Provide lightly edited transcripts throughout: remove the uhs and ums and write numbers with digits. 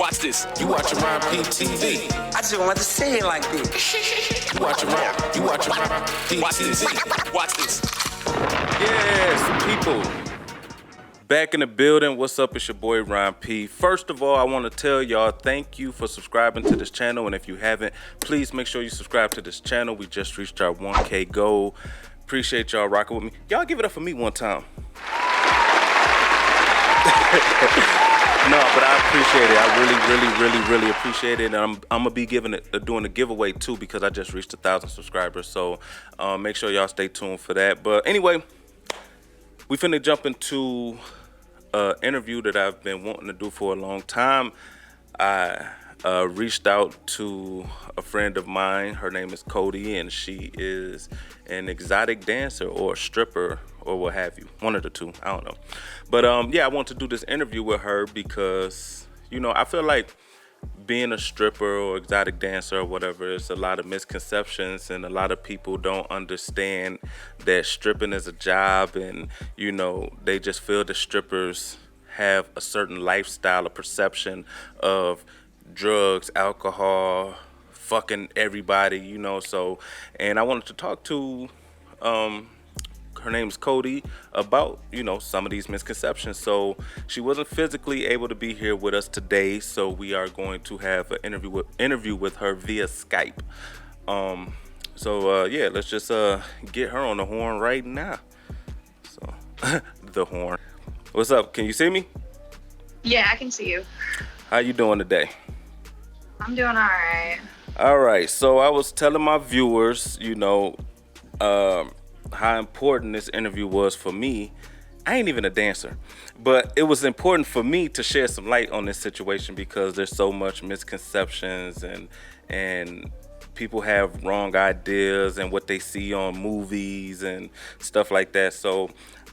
Watch this. You watching RonpTv. I just want to say it like this. You watching RonpTv. Watch this. Yes, people. Back in the building. What's up? It's your boy Ron P. First of all, I want to tell y'all thank you for subscribing to this channel. And if you haven't, please make sure you subscribe to this channel. We just reached our 1K goal. Appreciate y'all rocking with me. Y'all give it up for me one time. No, but I appreciate it. I really appreciate it. And I'm gonna be doing a giveaway too, because I just reached 1,000 subscribers. So make sure y'all stay tuned for that. But anyway, we finna jump into an interview that I've been wanting to do for a long time. I reached out to a friend of mine. Her name is Kody, and she is an exotic dancer or a stripper or what have you. One of the two, I don't know. But yeah, I want to do this interview with her because, you know, I feel like being a stripper or exotic dancer or whatever, there's a lot of misconceptions, and a lot of people don't understand that stripping is a job, and, you know, they just feel that strippers have a certain lifestyle, a perception of drugs, alcohol, fucking everybody, you know. So, and I wanted to talk to her name's Kody about, you know, some of these misconceptions. So she wasn't physically able to be here with us today, so we are going to have an interview with her via Skype. Yeah, let's just get her on the horn right now. So the horn. What's up? Can you see me? Yeah, I can see you. How you doing today? I'm doing all right. All right. So I was telling my viewers, you know, how important this interview was for me. I ain't even a dancer, but it was important for me to shed some light on this situation because there's so much misconceptions and people have wrong ideas and what they see on movies and stuff like that. So,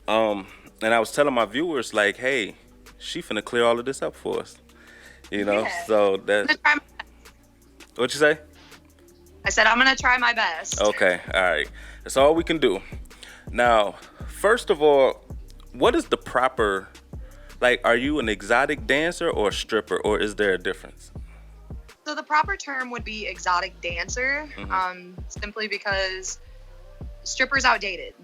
and I was telling my viewers, like, hey, she finna clear all of this up for us, you know? Yeah. So that. What'd you say? I said I'm gonna try my best. Okay, all right. That's all we can do. Now, first of all, what is the proper, like, are you an exotic dancer or a stripper, or is there a difference? So the proper term would be exotic dancer, simply because stripper's outdated.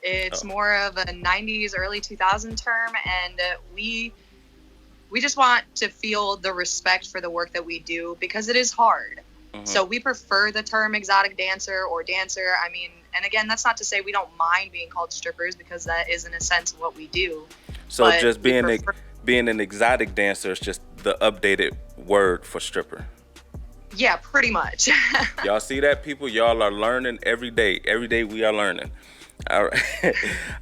It's more of a 90s, early 2000 term, and we just want to feel the respect for the work that we do because it is hard. So we prefer the term exotic dancer or dancer. I mean, and again, that's not to say we don't mind being called strippers, because that is in a sense what we do. So but just being an exotic dancer is just the updated word for stripper. Yeah, pretty much. Y'all see that, people? Y'all are learning every day. Every day we are learning. All right.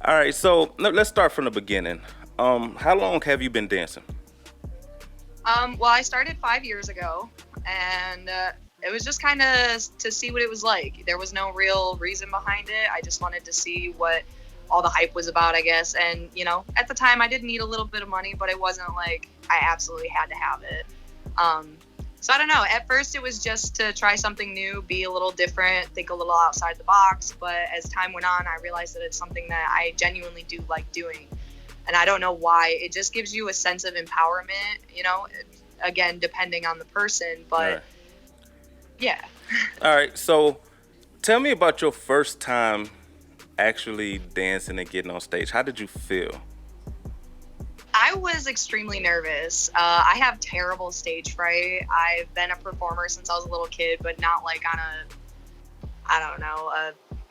All right. So let's start from the beginning. How long have you been dancing? Well, I started 5 years ago, and it was just kind of to see what it was like. There was no real reason behind it. I just wanted to see what all the hype was about, I guess. And, you know, at the time I did need a little bit of money, but it wasn't like I absolutely had to have it. So I don't know. At first it was just to try something new, be a little different, think a little outside the box. But as time went on, I realized that it's something that I genuinely do like doing. And I don't know why. It just gives you a sense of empowerment, you know, again, depending on the person. But Right. Yeah. All right. So tell me about your first time actually dancing and getting on stage. How did you feel? I was extremely nervous. I have terrible stage fright. I've been a performer since I was a little kid, but not like on a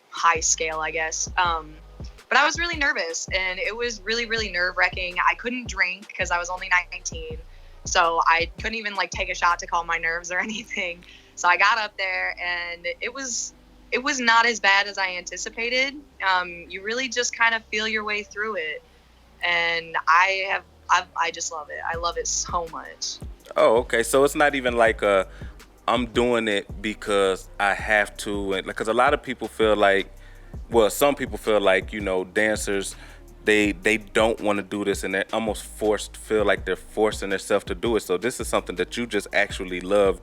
high scale, I guess. But I was really nervous, and it was really, really nerve-wracking. I couldn't drink because I was only 19, so I couldn't even like take a shot to calm my nerves or anything. So I got up there, and it was not as bad as I anticipated. You really just kind of feel your way through it, and I just love it. I love it so much. Oh, okay. So it's not even like I'm doing it because I have to, and because a lot of people feel like, well, some people feel like, you know, dancers, they don't want to do this, and they're almost feel like they're forcing themselves to do it. So this is something that you just actually love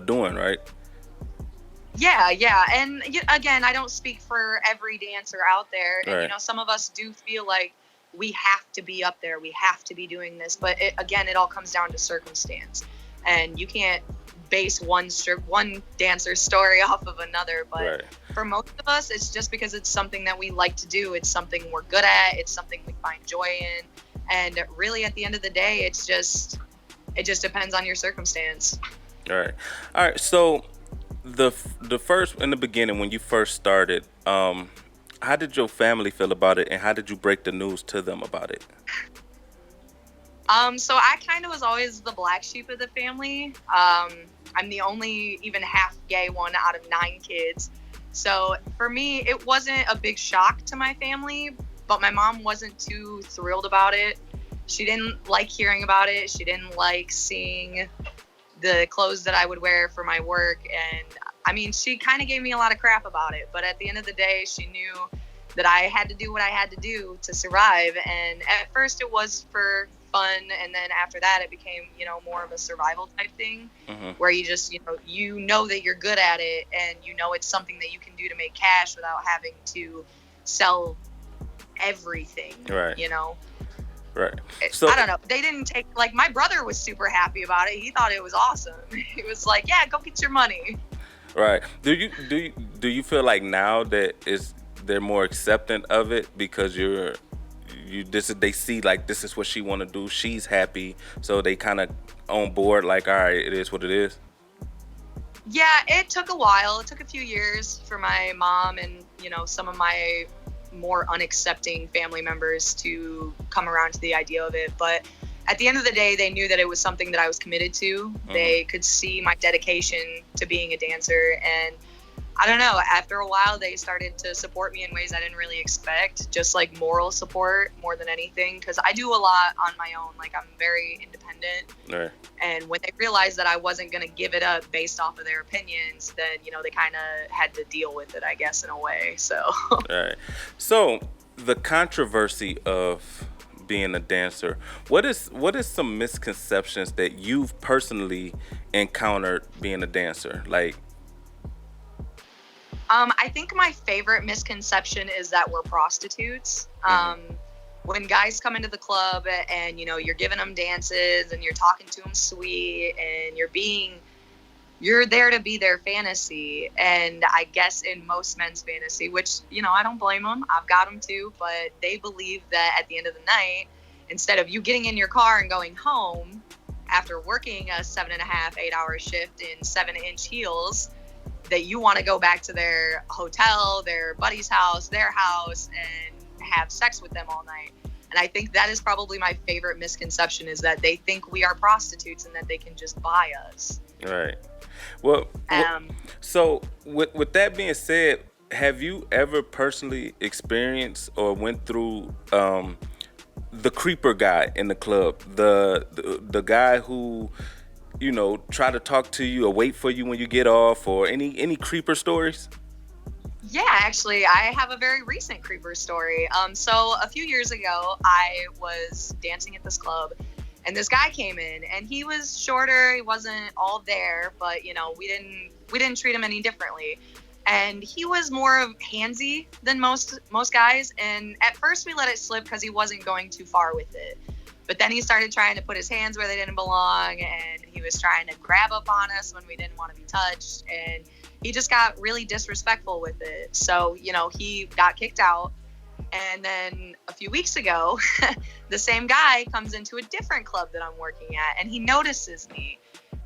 doing, right? Yeah. And again, I don't speak for every dancer out there. And, Right. you know, some of us do feel like we have to be up there. We have to be doing this. But it all comes down to circumstance. and you can't base one dancer's story off of another. But Right. for most of us, it's just because it's something that we like to do. It's something we're good at. It's something we find joy in. And really, at the end of the day, it just depends on your circumstance. All right. So the first, in the beginning, when you first started, how did your family feel about it, and how did you break the news to them about it? So I kind of was always the black sheep of the family. I'm the only even half gay one out of 9 kids. So for me, it wasn't a big shock to my family, but my mom wasn't too thrilled about it. She didn't like hearing about it. She didn't like seeing the clothes that I would wear for my work. And I mean, she kind of gave me a lot of crap about it. But at the end of the day, she knew that I had to do what I had to do to survive. And at first it was for fun. And then after that, it became, more of a survival type thing, where you just, you know that you're good at it, and it's something that you can do to make cash without having to sell everything, Right. Right. So I don't know. They didn't take, like, my brother was super happy about it. He thought it was awesome. He was like, yeah, go get your money. Right. Do you feel like now that they're more accepting of it because they see like this is what she want to do, she's happy, so they kind of on board, like, all right, it is what it is? Yeah, it took a while. It took a few years for my mom and some of my more unaccepting family members to come around to the idea of it. But at the end of the day, they knew that it was something that I was committed to. They could see my dedication to being a dancer, and I don't know, after a while they started to support me in ways I didn't really expect, just like moral support more than anything, because I do a lot on my own. Like, I'm very independent. Right. And when they realized that I wasn't going to give it up based off of their opinions, then they kind of had to deal with it, I guess, in a way. So All right. So the controversy of being a dancer, what is some misconceptions that you've personally encountered being a dancer? Like, I think my favorite misconception is that we're prostitutes. When guys come into the club and, you're giving them dances and you're talking to them sweet and you're there to be their fantasy. And I guess in most men's fantasy, which, I don't blame them. I've got them too. But they believe that at the end of the night, instead of you getting in your car and going home after working a 7.5, 8-hour shift in 7-inch heels, that you want to go back to their hotel, their buddy's house, their house, and have sex with them all night. And I think that is probably my favorite misconception, is that they think we are prostitutes and that they can just buy us. Right. Well, so with that being said, have you ever personally experienced or went through the creeper guy in the club, the guy who try to talk to you or wait for you when you get off, or any creeper stories? Yeah, actually, I have a very recent creeper story. So a few years ago, I was dancing at this club, and this guy came in, and he was shorter. He wasn't all there, but we didn't treat him any differently. And he was more of handsy than most guys. And at first, we let it slip because he wasn't going too far with it. But then he started trying to put his hands where they didn't belong, and he was trying to grab up on us when we didn't want to be touched, and he just got really disrespectful with it. So, he got kicked out. And then a few weeks ago, the same guy comes into a different club that I'm working at, and he notices me.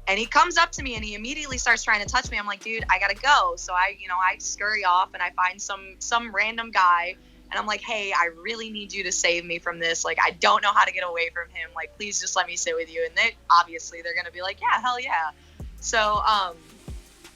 And he comes up to me and he immediately starts trying to touch me. I'm like, dude, I gotta go. So I scurry off, and I find some random guy. And I'm like, hey, I really need you to save me from this. Like, I don't know how to get away from him. Like, please just let me sit with you. And they're going to be like, yeah, hell yeah. So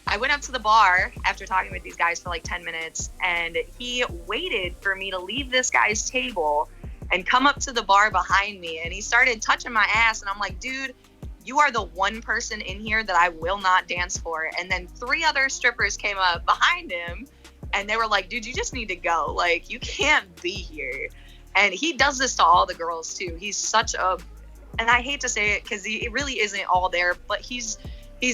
I went up to the bar after talking with these guys for like 10 minutes. And he waited for me to leave this guy's table and come up to the bar behind me. And he started touching my ass. And I'm like, dude, you are the one person in here that I will not dance for. And then 3 other strippers came up behind him. And they were like, dude, you just need to go. Like, you can't be here. And he does this to all the girls, too. He's such a... And I hate to say it because he really isn't all there, but he's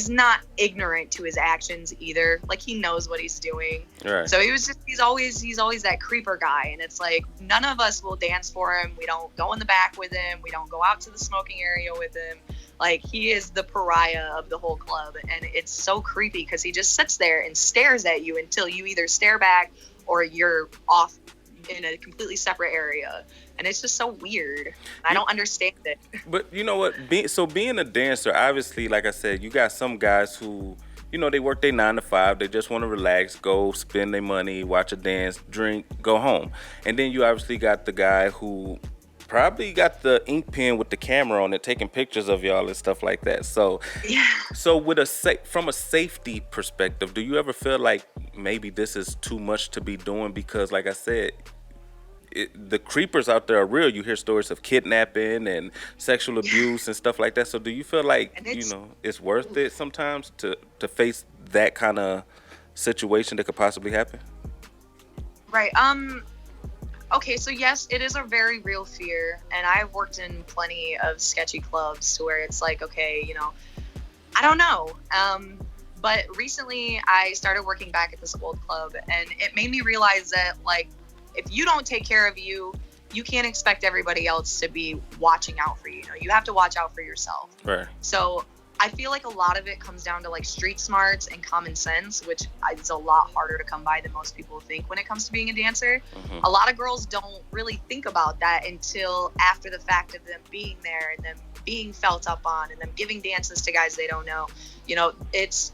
not ignorant to his actions either. Like, he knows what he's doing. Right. So he's always that creeper guy. And it's like, none of us will dance for him. We don't go in the back with him. We don't go out to the smoking area with him. Like, he is the pariah of the whole club, and it's so creepy because he just sits there and stares at you until you either stare back or you're off in a completely separate area. And it's just so weird. I don't understand it. But you know what? Being a dancer, obviously, like I said, you got some guys who, they work their 9 to 5. They just want to relax, go spend their money, watch a dance, drink, go home. And then you obviously got the guy who probably got the ink pen with the camera on it, taking pictures of y'all and stuff like that. So, Yeah. so from a safety perspective, do you ever feel like maybe this is too much to be doing? Because, like I said, the creepers out there are real. You hear stories of kidnapping and sexual abuse and stuff like that. So do you feel like, it's worth it sometimes to face that kind of situation that could possibly happen? Right. Okay, so yes, it is a very real fear, and I've worked in plenty of sketchy clubs to where it's like, okay, I don't know. But recently I started working back at this old club, and it made me realize that, like, if you don't take care of you, you can't expect everybody else to be watching out for you. You have to watch out for yourself. Right. So I feel like a lot of it comes down to like street smarts and common sense, which is a lot harder to come by than most people think when it comes to being a dancer. Mm-hmm. A lot of girls don't really think about that until after the fact of them being there and them being felt up on and them giving dances to guys they don't know. It's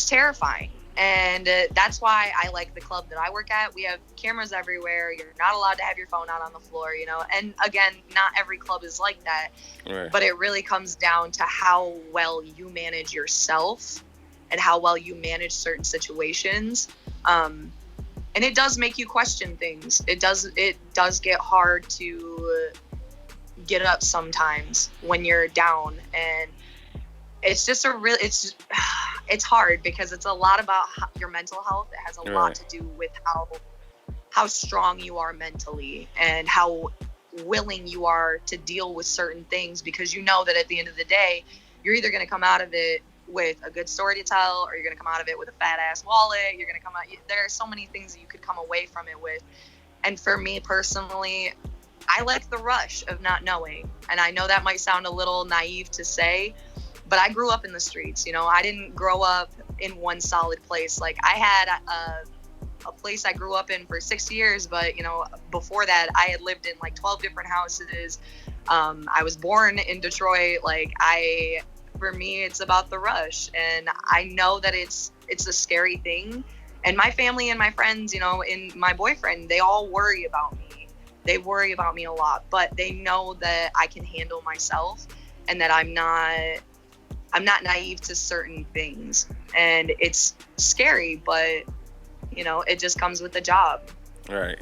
terrifying. And that's why I like the club that I work at. We have cameras everywhere. You're not allowed to have your phone out on the floor, And again, not every club is like that. Right. But it really comes down to how well you manage yourself and how well you manage certain situations. And it does make you question things. It does get hard to get up sometimes when you're down, and it's just it's hard because it's a lot about your mental health. It has a lot to do with how strong you are mentally and how willing you are to deal with certain things, because you know that at the end of the day, you're either going to come out of it with a good story to tell, or you're going to come out of it with a fat ass wallet. You're going to come out. There are so many things that you could come away from it with. And for me personally, I like the rush of not knowing. And I know that might sound a little naive to say, but I grew up in the streets. I didn't grow up in one solid place. Like, I had a place I grew up in for 6 years, but before that I had lived in like 12 different houses. I was born in Detroit. For me, it's about the rush, and I know that it's a scary thing. And my family and my friends, and my boyfriend, they all worry about me. They worry about me a lot, but they know that I can handle myself and that I'm not naive to certain things. And it's scary, but it just comes with the job. Right.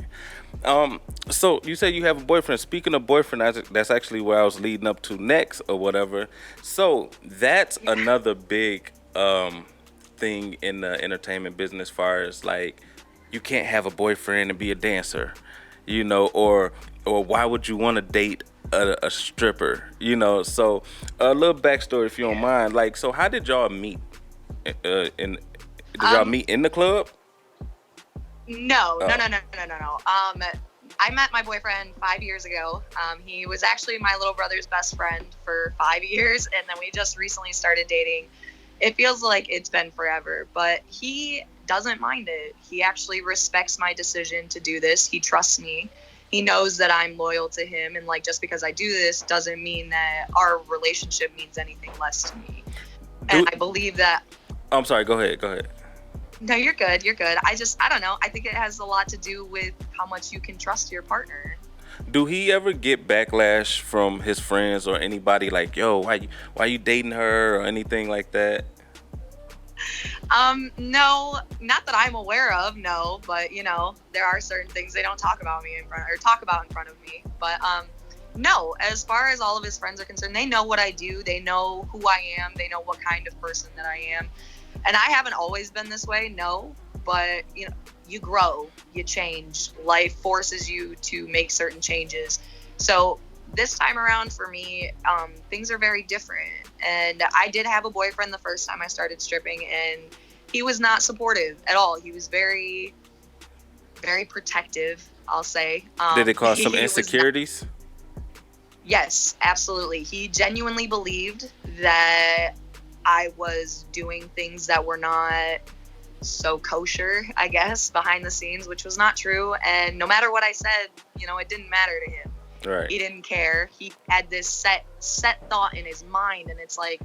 So you say you have a boyfriend. Speaking of boyfriend, that's actually where I was leading up to next or whatever. So that's another big thing in the entertainment business, as far as like, you can't have a boyfriend and be a dancer, or why would you want to date a stripper, So a little backstory, if you don't mind. Like, so how did y'all meet? Did y'all meet in the club? No. I met my boyfriend 5 years ago. He was actually my little brother's best friend for 5 years, and then we just recently started dating. It feels like it's been forever, but he doesn't mind it. He actually respects my decision to do this. He trusts me. He knows that I'm loyal to him, and like, just because I do this doesn't mean that our relationship means anything less to me. And I believe that. I'm sorry. Go ahead. No, you're good. I don't know. I think it has a lot to do with how much you can trust your partner. Do he ever get backlash from his friends or anybody, like, yo, why you dating her, or anything like that? No, not that I'm aware of, no, but there are certain things they don't talk about me in front of me. But no, as far as all of his friends are concerned, they know what I do. They know who I am. They know what kind of person that I am. And I haven't always been this way, no, but you grow, you change. Life forces you to make certain changes. So this time around for me, things are very different. And I did have a boyfriend the first time I started stripping, and he was not supportive at all. He was very, very protective, I'll say. Did it cause some insecurities? Yes, absolutely. He genuinely believed that I was doing things that were not so kosher, I guess, behind the scenes, which was not true. And no matter what I said, it didn't matter to him. Right. He didn't care. He had this set thought in his mind, and it's like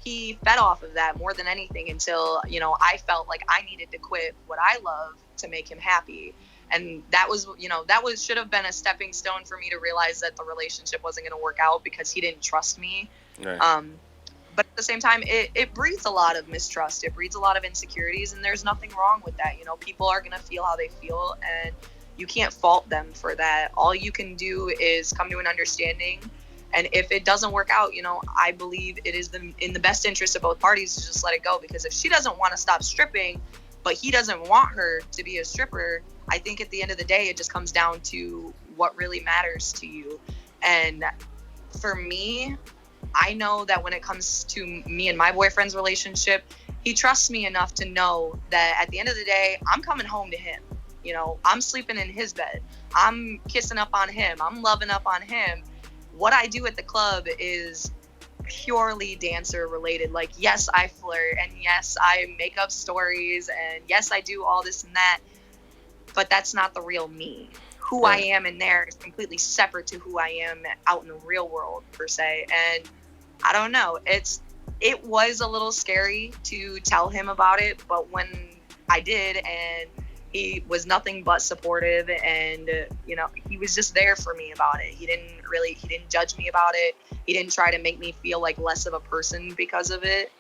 he fed off of that more than anything until, I felt like I needed to quit what I love to make him happy. And that was should have been a stepping stone for me to realize that the relationship wasn't going to work out because he didn't trust me. Right. But at the same time, it breeds a lot of mistrust. It breeds a lot of insecurities, and there's nothing wrong with that. People are going to feel how they feel, and you can't fault them for that. All you can do is come to an understanding. And if it doesn't work out, I believe it is in the best interest of both parties to just let it go. Because if she doesn't want to stop stripping, but he doesn't want her to be a stripper, I think at the end of the day, it just comes down to what really matters to you. And for me, I know that when it comes to me and my boyfriend's relationship, he trusts me enough to know that at the end of the day, I'm coming home to him. I'm sleeping in his bed. I'm kissing up on him. I'm loving up on him. What I do at the club is purely dancer related. Like, yes, I flirt, and yes, I make up stories, and yes, I do all this and that, but that's not the real me. Who I am in there is completely separate to who I am out in the real world, per se. And I don't know, it was a little scary to tell him about it, but when I did, and he was nothing but supportive, and he was just there for me about it. He didn't judge me about it. He didn't try to make me feel like less of a person because of it.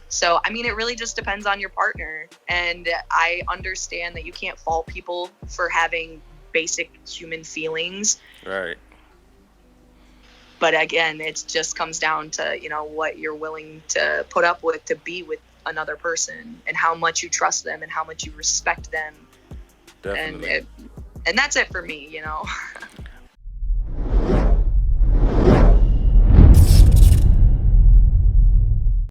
So I mean, it really just depends on your partner, and I understand that you can't fault people for having basic human feelings. Right. But again, it just comes down to what you're willing to put up with to be with another person, and how much you trust them, and how much you respect them. Definitely. And that's it for me.